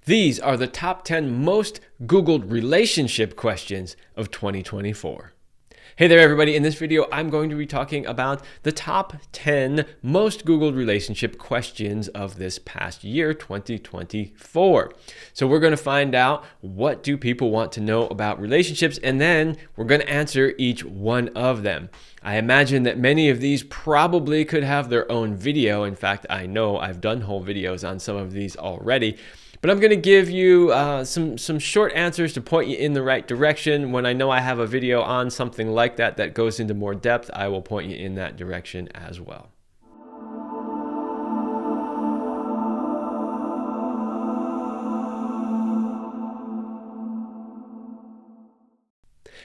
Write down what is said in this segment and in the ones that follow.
These are the top 10 most Googled relationship questions of 2024. Hey there everybody, in this video I'm going to be talking about the top 10 most Googled relationship questions of this past year, 2024. So we're going to find out what do people want to know about relationships, and then we're going to answer each one of them. I imagine that many of these probably could have their own video. In fact, I know I've done whole videos on some of these already. But I'm going to give you some short answers to point you in the right direction. When I know I have a video on something like that goes into more depth, I will point you in that direction as well.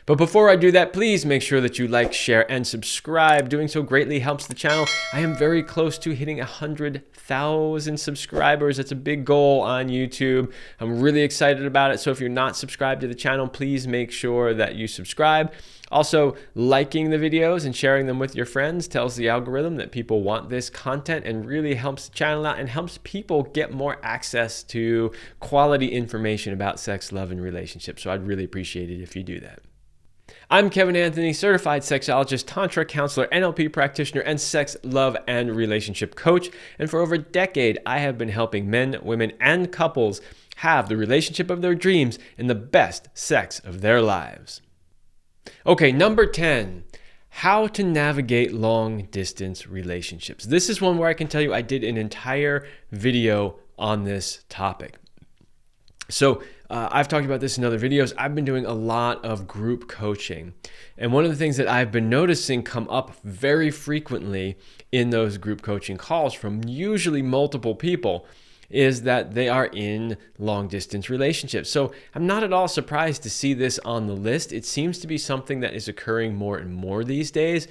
But before I do that, please make sure that you like, share, and subscribe. Doing so greatly helps the channel. I am very close to hitting 100,000 subscribers. That's a big goal on YouTube. I'm really excited about it. So if you're not subscribed to the channel, please make sure that you subscribe. Also, liking the videos and sharing them with your friends tells the algorithm that people want this content and really helps the channel out and helps people get more access to quality information about sex, love, and relationships. So I'd really appreciate it if you do that. I'm Kevin Anthony, Certified Sexologist, Tantra Counselor, NLP Practitioner, and sex, love, and relationship coach. And for over a decade, I have been helping men, women, and couples have the relationship of their dreams and the best sex of their lives. Okay, number 10, how to navigate long-distance relationships. This is one where I can tell you I did an entire video on this topic. So I've talked about this in other videos. I've been doing a lot of group coaching. And one of the things that I've been noticing come up very frequently in those group coaching calls from usually multiple people is that they are in long distance relationships. So I'm not at all surprised to see this on the list. It seems to be something that is occurring more and more these days.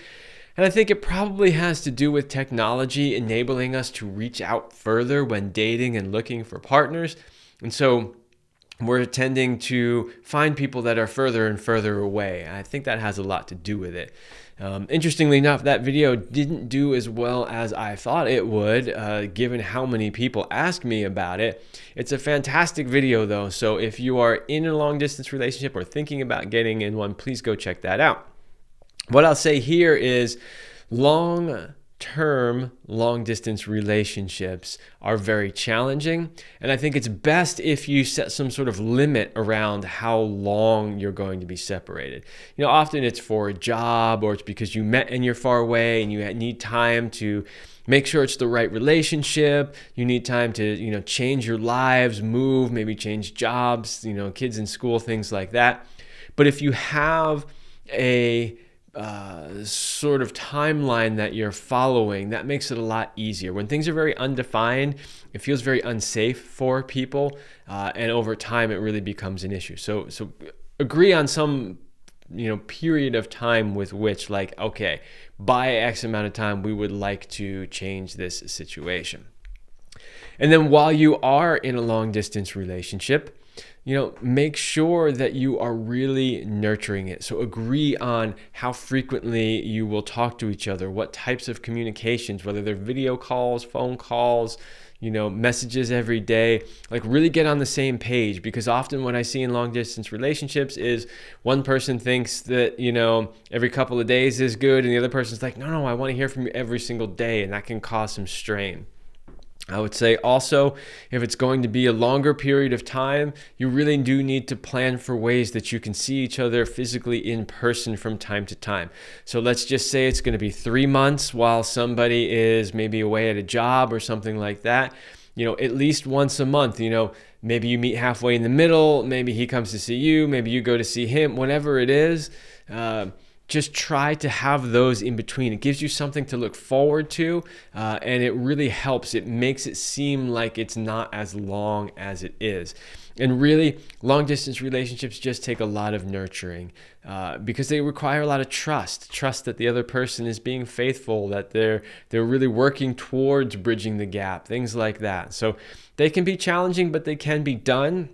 And I think it probably has to do with technology enabling us to reach out further when dating and looking for partners. And so we're tending to find people that are further and further away. I think that has a lot to do with it. Interestingly enough, that video didn't do as well as I thought it would, given how many people asked me about it. It's a fantastic video though, so if you are in a long distance relationship or thinking about getting in one, please go check that out. What I'll say here is long-term long-distance relationships are very challenging, and I think it's best if you set some sort of limit around how long you're going to be separated. You know, often it's for a job or it's because you met and you're far away and you need time to make sure it's the right relationship. You need time to, change your lives, move, maybe change jobs, kids in school, things like that. But if you have a sort of timeline that you're following, that makes it a lot easier. When things are very undefined, it feels very unsafe for people, and over time it really becomes an issue. So agree on some period of time with which, like, okay, by X amount of time we would like to change this situation. And then while you are in a long distance relationship, make sure that you are really nurturing it. So agree on how frequently you will talk to each other, what types of communications, whether they're video calls, phone calls, messages every day. Like, really get on the same page, because often what I see in long distance relationships is one person thinks that, every couple of days is good, and the other person's like, no, I want to hear from you every single day, and that can cause some strain. I would say also, if it's going to be a longer period of time, you really do need to plan for ways that you can see each other physically in person from time to time. So let's just say it's going to be 3 months while somebody is maybe away at a job or something like that. At least once a month, maybe you meet halfway in the middle, maybe he comes to see you, maybe you go to see him, whatever it is. Just try to have those in between. It gives you something to look forward to, and it really helps. It makes it seem like it's not as long as it is. And really, long distance relationships just take a lot of nurturing, because they require a lot of trust that the other person is being faithful, that they're really working towards bridging the gap, things like that. So they can be challenging, but they can be done.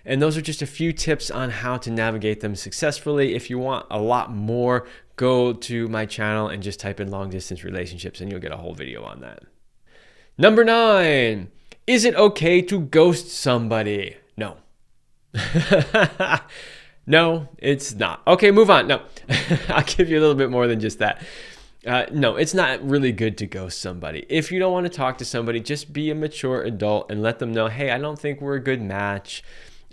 And those are just a few tips on how to navigate them successfully. If you want a lot more, go to my channel and just type in long distance relationships and you'll get a whole video on that. Number 9, Is it okay to ghost somebody? No. No, it's not. Okay, move on. No, I'll give you a little bit more than just that. No, it's not really good to ghost somebody. If you don't want to talk to somebody, just be a mature adult and let them know, hey, I don't think we're a good match.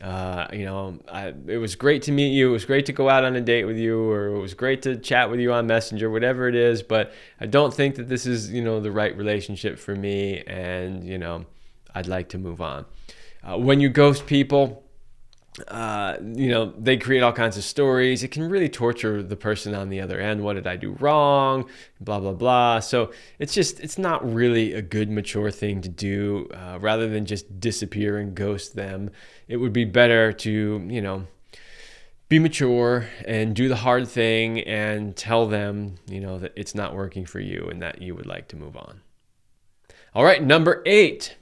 It was great to meet you. It was great to go out on a date with you, or it was great to chat with you on Messenger, whatever it is. But I don't think that this is, the right relationship for me. And, I'd like to move on. When you ghost people, they create all kinds of stories. It can really torture the person on the other end. What did I do wrong? Blah, blah, blah. So it's not really a good, mature thing to do. Rather than just disappear and ghost them, it would be better to, be mature and do the hard thing and tell them, that it's not working for you and that you would like to move on. All right, number 8.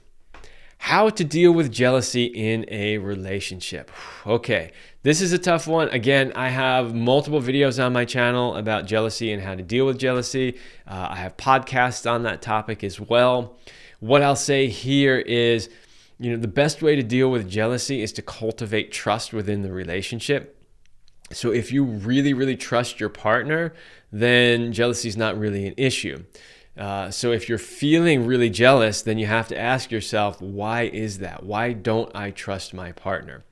How to deal with jealousy in a relationship. Okay, this is a tough one. Again, I have multiple videos on my channel about jealousy and how to deal with jealousy. I have podcasts on that topic as well. What I'll say here is, the best way to deal with jealousy is to cultivate trust within the relationship. So if you really, really trust your partner, then jealousy is not really an issue. So if you're feeling really jealous, then you have to ask yourself, why is that? Why don't I trust my partner?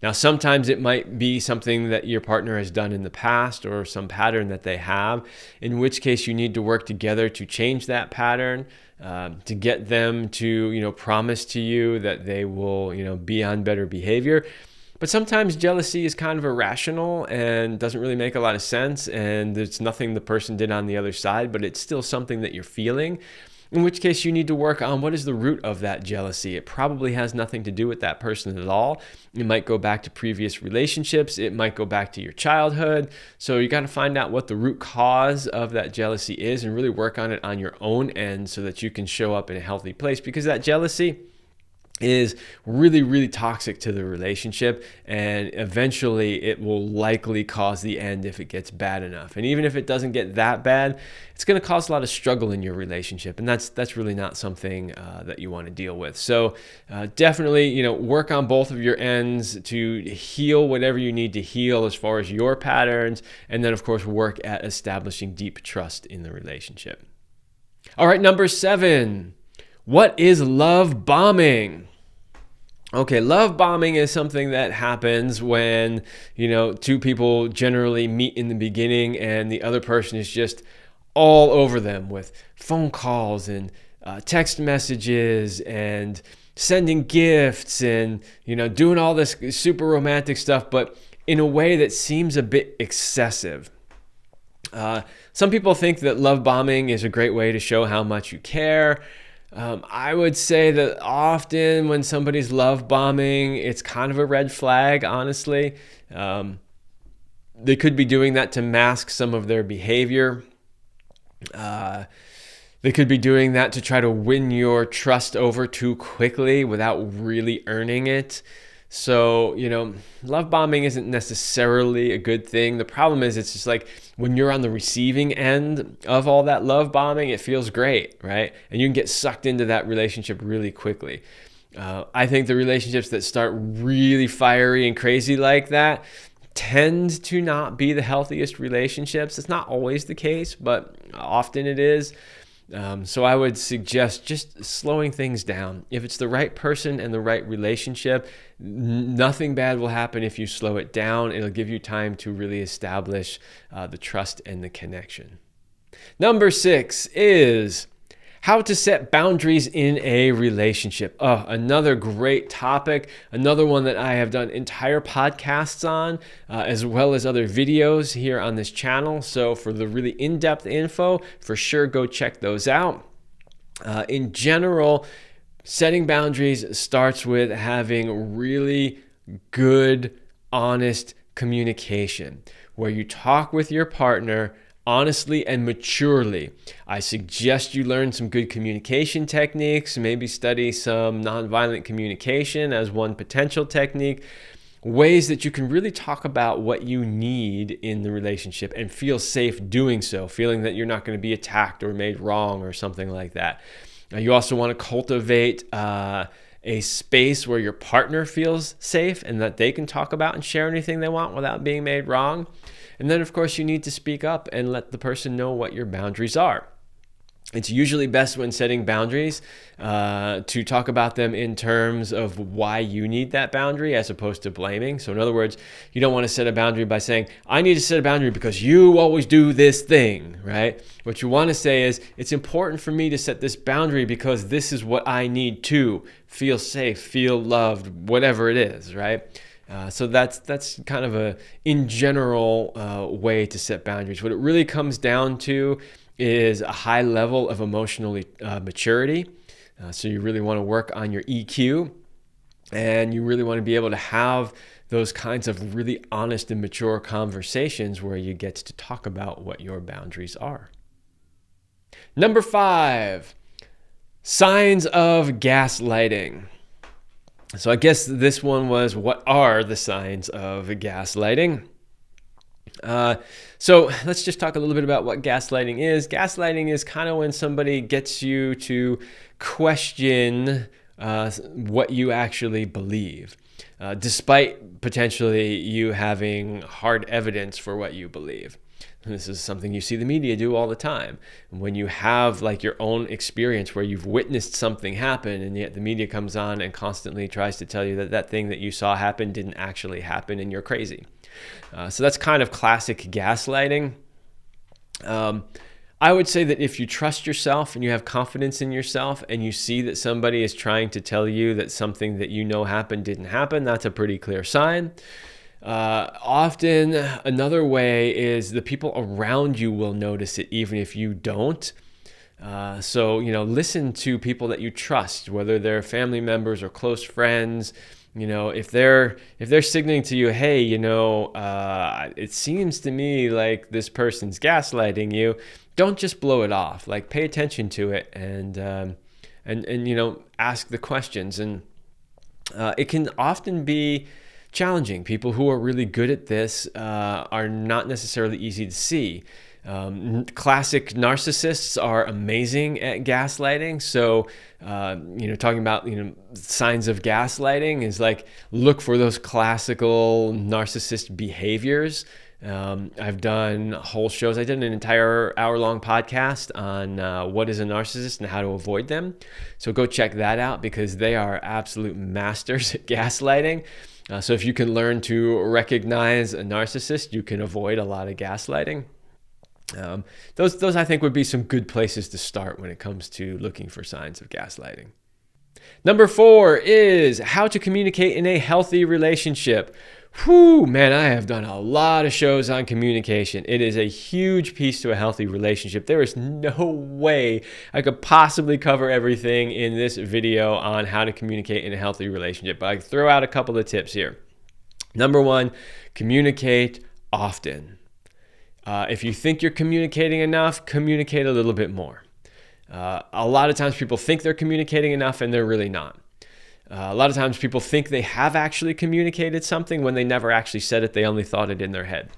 Now, sometimes it might be something that your partner has done in the past or some pattern that they have, in which case you need to work together to change that pattern, to get them to, promise to you that they will, be on better behavior. But sometimes jealousy is kind of irrational and doesn't really make a lot of sense, and there's nothing the person did on the other side, but it's still something that you're feeling, in which case you need to work on what is the root of that jealousy. It probably has nothing to do with that person at all. It might go back to previous relationships. It might go back to your childhood. So you got to find out what the root cause of that jealousy is and really work on it on your own end so that you can show up in a healthy place, because that jealousy is really, really toxic to the relationship, and eventually it will likely cause the end if it gets bad enough. And even if it doesn't get that bad, it's going to cause a lot of struggle in your relationship, and that's really not something that you want to deal with. So definitely, work on both of your ends to heal whatever you need to heal as far as your patterns, and then of course work at establishing deep trust in the relationship. All right, number 7. What is love bombing? Okay, love bombing is something that happens when, two people generally meet in the beginning and the other person is just all over them with phone calls and text messages and sending gifts and, doing all this super romantic stuff, but in a way that seems a bit excessive. Some people think that love bombing is a great way to show how much you care. I would say that often when somebody's love bombing, it's kind of a red flag, honestly. They could be doing that to mask some of their behavior. They could be doing that to try to win your trust over too quickly without really earning it. So, love bombing isn't necessarily a good thing. The problem is it's just like when you're on the receiving end of all that love bombing, it feels great, right? And you can get sucked into that relationship really quickly. I think the relationships that start really fiery and crazy like that tend to not be the healthiest relationships. It's not always the case, but often it is. So I would suggest just slowing things down. If it's the right person and the right relationship, nothing bad will happen if you slow it down. It'll give you time to really establish the trust and the connection. Number 6 is how to set boundaries in a relationship. Another great topic, another one that I have done entire podcasts on, as well as other videos here on this channel. So for the really in-depth info, for sure, go check those out. In general, setting boundaries starts with having really good, honest communication, where you talk with your partner honestly and maturely. I suggest you learn some good communication techniques, maybe study some nonviolent communication as one potential technique, ways that you can really talk about what you need in the relationship and feel safe doing so, feeling that you're not going to be attacked or made wrong or something like that. You also want to cultivate a space where your partner feels safe and that they can talk about and share anything they want without being made wrong. And then, of course, you need to speak up and let the person know what your boundaries are. It's usually best when setting boundaries to talk about them in terms of why you need that boundary as opposed to blaming. So in other words, you don't want to set a boundary by saying, I need to set a boundary because you always do this thing, right? What you want to say is, it's important for me to set this boundary because this is what I need to feel safe, feel loved, whatever it is, right? So that's kind of a, in general, way to set boundaries. What it really comes down to is a high level of emotional maturity. So you really want to work on your EQ, and you really want to be able to have those kinds of really honest and mature conversations where you get to talk about what your boundaries are. Number 5, signs of gaslighting. So I guess this one was, what are the signs of gaslighting? So let's just talk a little bit about what gaslighting is. Gaslighting is kind of when somebody gets you to question what you actually believe, despite potentially you having hard evidence for what you believe. And this is something you see the media do all the time. When you have like your own experience where you've witnessed something happen, and yet the media comes on and constantly tries to tell you that that thing that you saw happen didn't actually happen and you're crazy. So that's kind of classic gaslighting. I would say that if you trust yourself and you have confidence in yourself and you see that somebody is trying to tell you that something that you know happened didn't happen, that's a pretty clear sign. Often another way is the people around you will notice it even if you don't. So, listen to people that you trust, whether they're family members or close friends. If they're signaling to you, hey, it seems to me like this person's gaslighting you, don't just blow it off. Like, pay attention to it and ask the questions. And it can often be challenging. People who are really good at this are not necessarily easy to see. Classic narcissists are amazing at gaslighting. So, talking about, signs of gaslighting is like, look for those classical narcissist behaviors. I've done whole shows. I did an entire hour-long podcast on what is a narcissist and how to avoid them. So go check that out because they are absolute masters at gaslighting. So if you can learn to recognize a narcissist, you can avoid a lot of gaslighting. Those I think would be some good places to start when it comes to looking for signs of gaslighting. Number 4 is how to communicate in a healthy relationship. Whew, man, I have done a lot of shows on communication. It is a huge piece to a healthy relationship. There is no way I could possibly cover everything in this video on how to communicate in a healthy relationship, but I throw out a couple of tips here. Number 1, communicate often. If you think you're communicating enough, communicate a little bit more. A lot of times people think they're communicating enough and they're really not. A lot of times people think they have actually communicated something when they never actually said it. They only thought it in their head.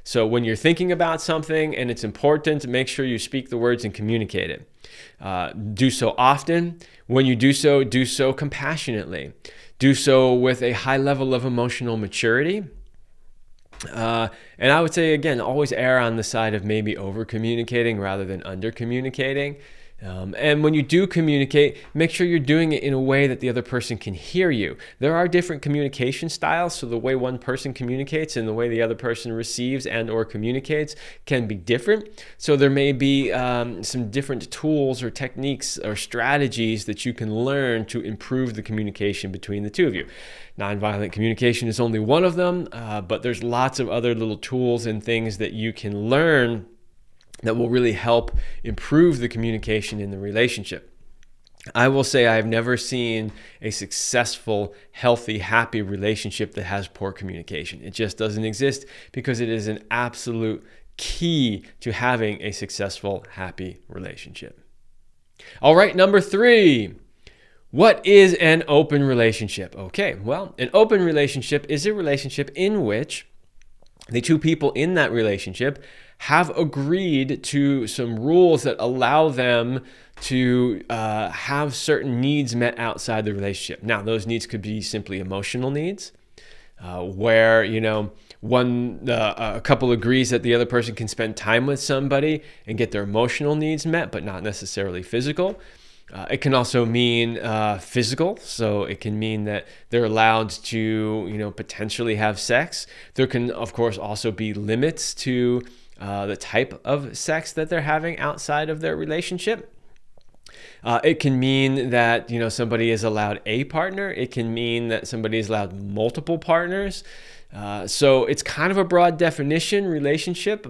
So when you're thinking about something and it's important, make sure you speak the words and communicate it. Do so often. When you do so compassionately. Do so with a high level of emotional maturity. And I would say, again, always err on the side of maybe over communicating rather than under communicating. And when you do communicate, make sure you're doing it in a way that the other person can hear you. There are different communication styles, so the way one person communicates and the way the other person receives and or communicates can be different. So there may be some different tools or techniques or strategies that you can learn to improve the communication between the two of you. Nonviolent communication is only one of them, but there's lots of other little tools and things that you can learn that will really help improve the communication in the relationship. I will say I've never seen a successful, healthy, happy relationship that has poor communication. It just doesn't exist because it is an absolute key to having a successful, happy relationship. All right, number 3. What is an open relationship? Okay, well, an open relationship is a relationship in which the two people in that relationship have agreed to some rules that allow them to have certain needs met outside the relationship. Now, those needs could be simply emotional needs, where, a couple agrees that the other person can spend time with somebody and get their emotional needs met, but not necessarily physical. It can also mean physical, so it can mean that they're allowed to, potentially have sex. There can, of course, also be limits to the type of sex that they're having outside of their relationship. It can mean that, somebody is allowed a partner. It can mean that somebody is allowed multiple partners. So it's kind of a broad definition relationship,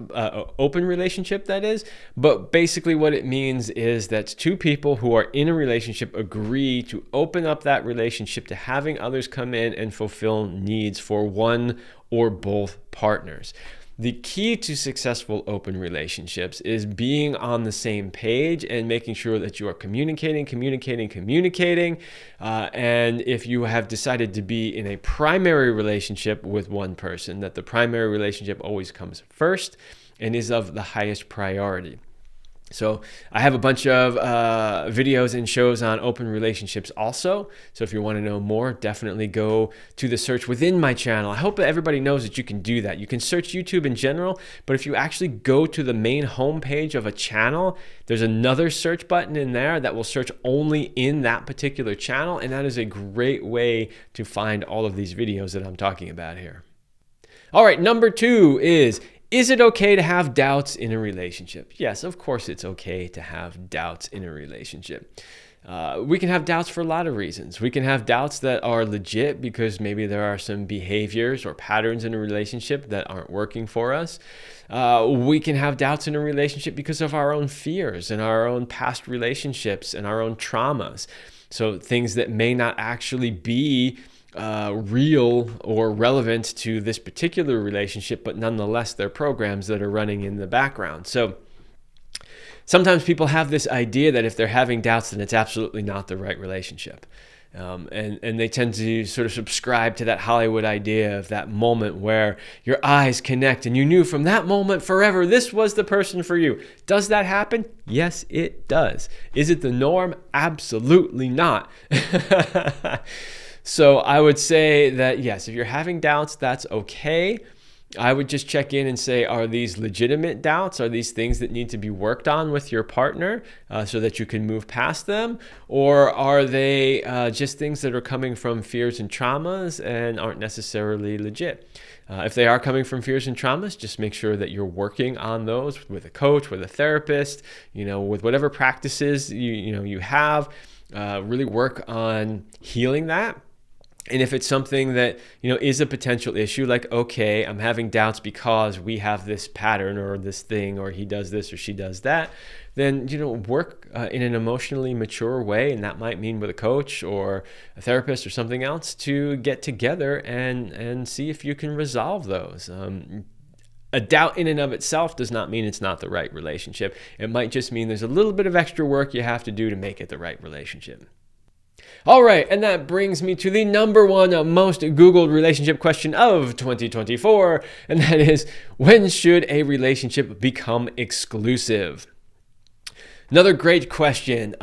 open relationship, that is. But basically what it means is that two people who are in a relationship agree to open up that relationship to having others come in and fulfill needs for one or both partners. The key to successful open relationships is being on the same page and making sure that you are communicating. And if you have decided to be in a primary relationship with one person, that the primary relationship always comes first and is of the highest priority. So I have a bunch of videos and shows on open relationships also. So if you want to know more, definitely go to the search within my channel. I hope that everybody knows that you can do that. You can search YouTube in general, but if you actually go to the main homepage of a channel, there's another search button in there that will search only in that particular channel. And that is a great way to find all of these videos that I'm talking about here. All right, number 2 is it okay to have doubts in a relationship? Yes, of course it's okay to have doubts in a relationship. We can have doubts for a lot of reasons. We can have doubts that are legit because maybe there are some behaviors or patterns in a relationship that aren't working for us. We can have doubts in a relationship because of our own fears and our own past relationships and our own traumas. So things that may not actually be real or relevant to this particular relationship, but nonetheless, they're programs that are running in the background. So sometimes people have this idea that if they're having doubts, then it's absolutely not the right relationship. And they tend to sort of subscribe to that Hollywood idea of that moment where your eyes connect and you knew from that moment forever this was the person for you. Does that happen? Yes, it does. Is it the norm? Absolutely not. So I would say that, yes, if you're having doubts, that's okay. I would just check in and say, are these legitimate doubts? Are these things that need to be worked on with your partner so that you can move past them? Or are they just things that are coming from fears and traumas and aren't necessarily legit? If they are coming from fears and traumas, just make sure that you're working on those with a coach, with a therapist, with whatever practices you have. Really work on healing that. And if it's something that, is a potential issue, like, okay, I'm having doubts because we have this pattern or this thing, or he does this or she does that, then, work in an emotionally mature way. And that might mean with a coach or a therapist or something else to get together and see if you can resolve those. A doubt in and of itself does not mean it's not the right relationship. It might just mean there's a little bit of extra work you have to do to make it the right relationship. All right, and that brings me to the number 1 most Googled relationship question of 2024, and that is, when should a relationship become exclusive? Another great question.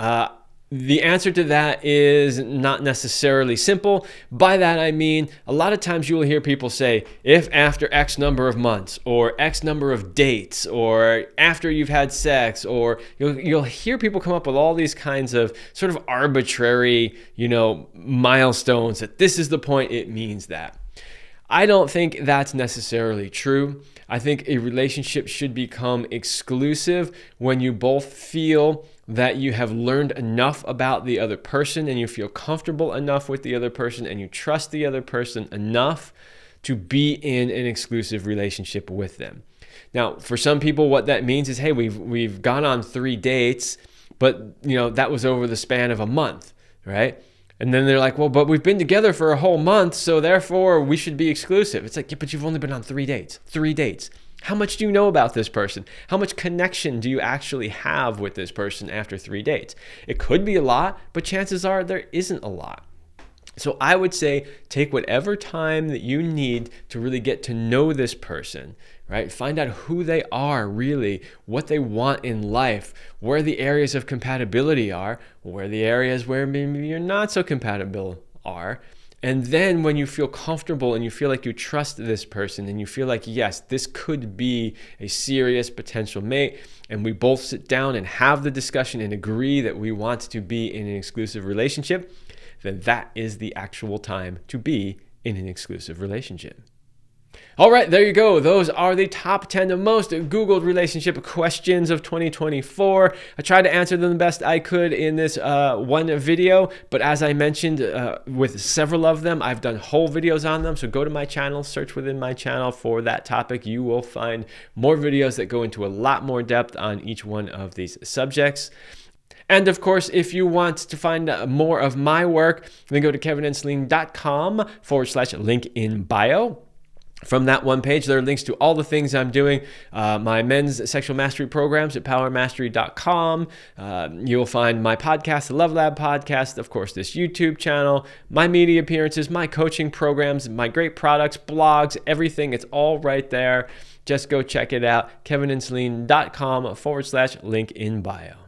The answer to that is not necessarily simple. By that I mean, a lot of times you will hear people say, if after X number of months, or X number of dates, or after you've had sex, or you'll hear people come up with all these kinds of sort of arbitrary, milestones that this is the point, it means that. I don't think that's necessarily true. I think a relationship should become exclusive when you both feel that you have learned enough about the other person and you feel comfortable enough with the other person and you trust the other person enough to be in an exclusive relationship with them. Now, for some people, what that means is, hey, we've gone on 3 dates, but that was over the span of a month, right? And then they're like, well, but we've been together for a whole month, so therefore we should be exclusive. It's like, yeah, but you've only been on 3 dates. 3 dates. How much do you know about this person? How much connection do you actually have with this person after 3 dates? It could be a lot, but chances are there isn't a lot. So I would say take whatever time that you need to really get to know this person, right? Find out who they are really, what they want in life, where the areas of compatibility are, where the areas where maybe you're not so compatible are. And then when you feel comfortable and you feel like you trust this person and you feel like, yes, this could be a serious potential mate, and we both sit down and have the discussion and agree that we want to be in an exclusive relationship, then that is the actual time to be in an exclusive relationship. All right, there you go. Those are the top 10 most Googled relationship questions of 2024. I tried to answer them the best I could in this one video, but as I mentioned, with several of them, I've done whole videos on them. So go to my channel, search within my channel for that topic. You will find more videos that go into a lot more depth on each one of these subjects. And of course, if you want to find more of my work, then go to kevinandceline.com/link in bio. From that one page, there are links to all the things I'm doing. My men's sexual mastery programs at powermastery.com. You'll find my podcast, the Love Lab podcast, of course, this YouTube channel, my media appearances, my coaching programs, my great products, blogs, everything. It's all right there. Just go check it out. kevinandceline.com/link in bio.